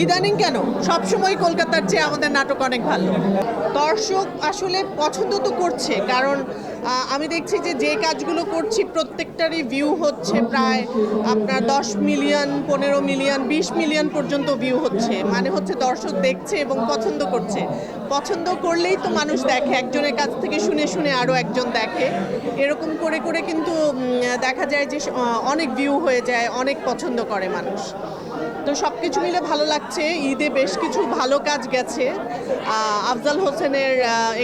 ইদানিং কেন সবসময় কলকাতার চেয়ে আমাদের নাটক অনেক ভালো। দর্শক আসলে পছন্দ তো করছে, কারণ আমি দেখছি যে কাজগুলো করছি প্রত্যেকটারই ভিউ হচ্ছে প্রায় আপনার 10 মিলিয়ন, 15 মিলিয়ন, 20 মিলিয়ন পর্যন্ত ভিউ হচ্ছে। মানে হচ্ছে দর্শক দেখছে এবং পছন্দ করছে। পছন্দ করলেই তো মানুষ দেখে, একজনের কাছ থেকে শুনে শুনে আরও একজন দেখে, এরকম করে করে কিন্তু দেখা যায় যে অনেক ভিউ হয়ে যায়, অনেক পছন্দ করে মানুষ। তো সব কিছু মিলে ভালো লাগছে। ঈদে বেশ কিছু ভালো কাজ গেছে। আফজাল হোসেনের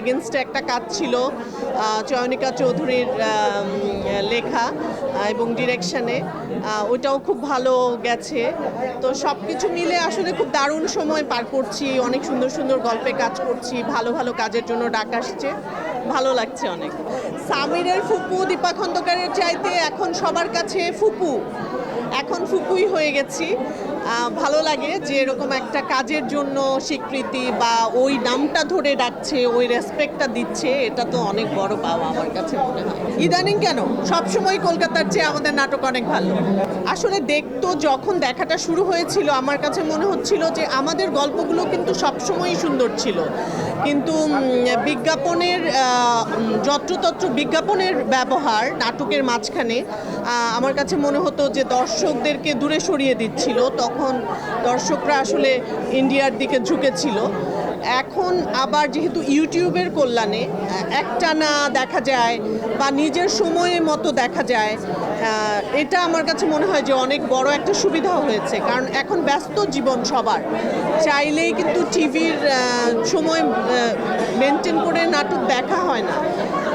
এগেনস্টে একটা কাজ ছিল, চয়নিকা চৌধুরীর লেখা এবং ডিরেকশনে, ওটাও খুব ভালো গেছে। তো সব কিছু মিলে আসলে খুব দারুণ সময় পার করছি, অনেক সুন্দর সুন্দর গল্পে কাজ করছি, ভালো ভালো কাজের জন্য ডাক আসছে, ভালো লাগছে অনেক। সামিরের ফুপু দীপা খন্দকারের চাইতে এখন সবার কাছে ফুপু, এখন ফুপুই হয়ে গেছি। ভালো লাগে যে এরকম একটা কাজের জন্য স্বীকৃতি বা ওই নামটা ধরে ডাকছে, ওই রেসপেক্টটা দিচ্ছে, এটা তো অনেক বড় পাওয়া আমার কাছে মনে হয়। ইদানিং কেন সবসময় কলকাতার চেয়ে আমাদের নাটক অনেক ভালো। আসলে দেখতো যখন দেখাটা শুরু হয়েছিল আমার কাছে মনে হচ্ছিল যে আমাদের গল্পগুলো কিন্তু সবসময়ই সুন্দর ছিল, কিন্তু বিজ্ঞাপনের যত্রতত্র বিজ্ঞাপনের ব্যবহার নাটকের মাঝখানে আমার কাছে মনে হতো যে দর্শকদেরকে দূরে সরিয়ে দিচ্ছিল। তখন দর্শকরা আসলে ইন্ডিয়ার দিকে ঝুঁকেছিল। এখন আবার যেহেতু ইউটিউবের কল্যাণে একটানা দেখা যায় বা নিজের সময়ের মতো দেখা যায়, এটা আমার কাছে মনে হয় যে অনেক বড় একটা সুবিধা হয়েছে। কারণ এখন ব্যস্ত জীবন সবার, চাইলেই কিন্তু টিভির সময় মেনটেন করে নাটক দেখা হয় না।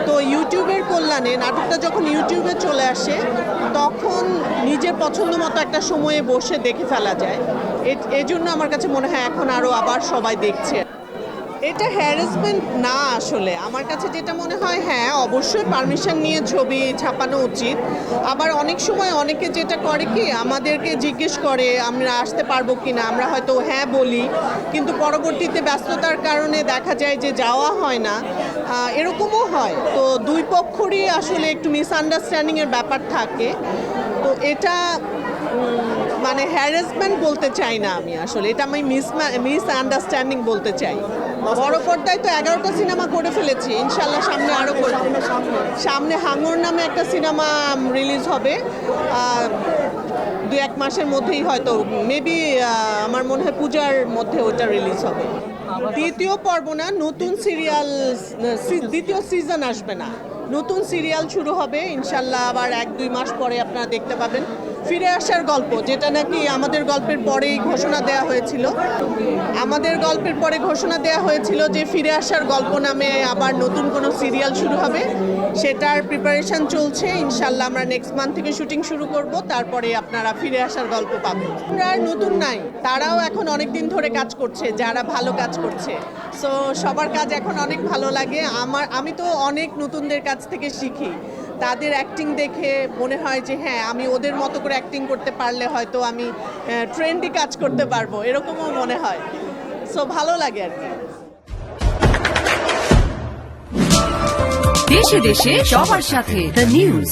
তো ইউটিউবের কল্যাণে নাটকটা যখন ইউটিউবে চলে আসে তখন নিজের পছন্দ মতো একটা সময়ে বসে দেখে ফেলা যায়। এজন্য আমার কাছে মনে হয় এখন আরও আবার সবাই দেখছে। এটা হ্যারাসমেন্ট না, আসলে আমার কাছে যেটা মনে হয়, হ্যাঁ অবশ্যই পারমিশন নিয়ে ছবি ছাপানো উচিত। আবার অনেক সময় অনেকে যেটা করে কি, আমাদেরকে জিজ্ঞেস করে আমরা আসতে পারবো কি না, আমরা হয়তো হ্যাঁ বলি, কিন্তু পরবর্তীতে ব্যস্ততার কারণে দেখা যায় যে যাওয়া হয় না, এরকমও হয়। তো দুই পক্ষরই আসলে একটু মিসআন্ডারস্ট্যান্ডিংয়ের ব্যাপার থাকে। তো এটা মানে হ্যারাসমেন্ট বলতে চাই না আমি, আসলে এটা আমি মিসআন্ডারস্ট্যান্ডিং বলতে চাই। বড় পর্দায় তো 11টা সিনেমা করে ফেলেছি, ইনশাল্লাহ সামনে আরও করব। সামনে হাঙর নামে একটা সিনেমা রিলিজ হবে 2-1 মাসের মধ্যেই, হয়তো মেবি আমার মনে হয় পূজার মধ্যে ওটা রিলিজ হবে। দ্বিতীয় পর্ব না, নতুন সিরিয়াল, দ্বিতীয় সিজন আসবে না, নতুন সিরিয়াল শুরু হবে ইনশাল্লাহ। আবার 1-2 মাস পরে আপনারা দেখতে পাবেন ফিরে আসার গল্প, যেটা নাকি আমাদের গল্পের পরেই ঘোষণা দেওয়া হয়েছিল। আমাদের গল্পের পরে ঘোষণা দেওয়া হয়েছিল যে ফিরে আসার গল্প নামে আবার নতুন কোনো সিরিয়াল শুরু হবে, সেটার প্রিপারেশন চলছে। ইনশাল্লাহ আমরা নেক্সট মান্থ থেকে শুটিং শুরু করব, তারপরে আপনারা ফিরে আসার গল্প পাবেন। আমরা আর নতুন নাই, তারাও এখন অনেক দিন ধরে কাজ করছে, যারা ভালো কাজ করছে। সো সবার কাজ এখন অনেক ভালো লাগে। আমি তো অনেক নতুনদের কাছ থেকে শিখি, তাদের অ্যাক্টিং দেখে মনে হয় যে হ্যাঁ আমি ওদের মতো করে অ্যাক্টিং করতে পারলে হয়তো আমি ট্রেন্ডি কাজ করতে পারবো, এরকমও মনে হয়। সো ভালো লাগে আর কি। দেশে দেশে সবার সাথে দ্য নিউজ।